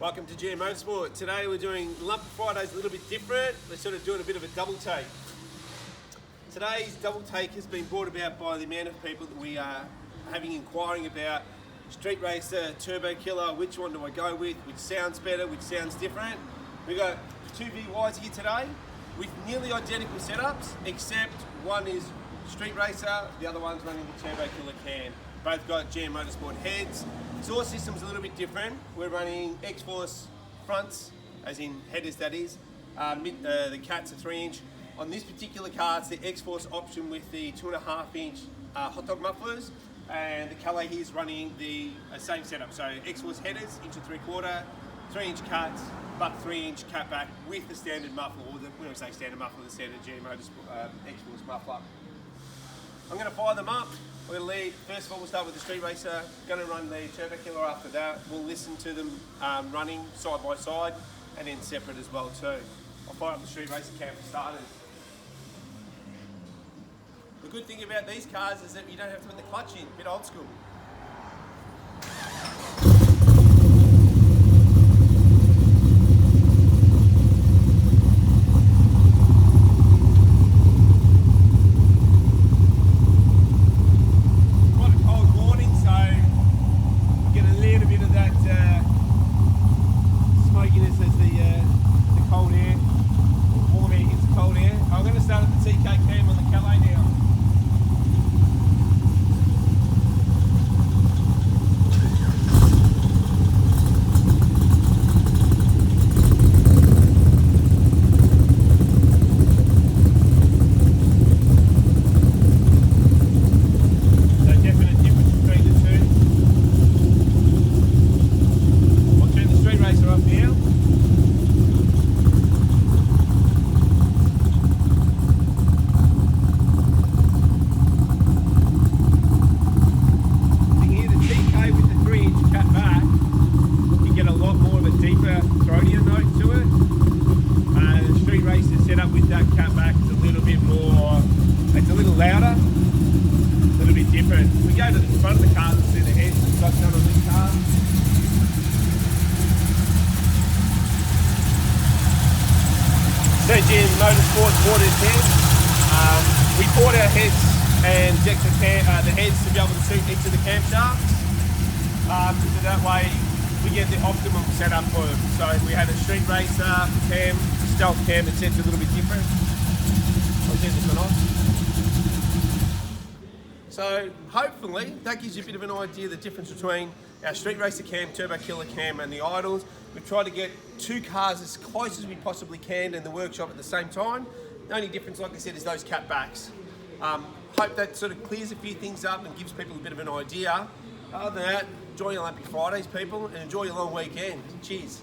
Welcome to GM Motorsport. Today we're doing Lump Fridays a little bit different. We're sort of doing a bit of a double take. Today's double take has been brought about by the amount of people that we are having inquiring about Street Racer, Turbo Killer, which one do I go with, which sounds better, which sounds different. We've got two VYs here today with nearly identical setups, except one is Street Racer, the other one's running the Turbo Killer cam. Both got GM Motorsport heads. Exhaust system's a little bit different. We're running X-Force fronts, as in headers that is. The Cat's a 3-inch. On this particular car, it's the X-Force option with the 2.5-inch hot dog mufflers, and the Calais here is running the same setup. So X-Force headers, 1.75 3-inch cuts, but 3-inch cat back with the standard muffler, or when we say standard muffler, the standard GM Motorsport X-Force muffler. I'm going to fire them up. We're going to lead. First of all, we'll start with the Street Racer. Going to run the Turbo Killer after that. We'll listen to them running side by side and then separate as well too. I'll fire up the Street Racer cam for starters. The good thing about these cars is that you don't have to put the clutch in. A bit old school. With that cat back, it's a little bit more, it's a little louder, a little bit different. We go to the front of the car and see the heads that got done on this car. So GM Motorsport bought his heads. We bought our heads and decked the heads to be able to suit each of the camshafts. So that way we get the optimum setup for them. So we had a Street Racer cam, stealth cam, it's a little bit different. I'll turn this one off. So hopefully that gives you a bit of an idea of the difference between our Street Racer cam, Turbo Killer cam and the idles. We've tried to get two cars as close as we possibly can in the workshop at the same time. The only difference, like I said, is those cat backs. Hope that sort of clears a few things up and gives people a bit of an idea. Other than that, enjoy your Lumpy Fridays, people, and enjoy your long weekend. Cheers.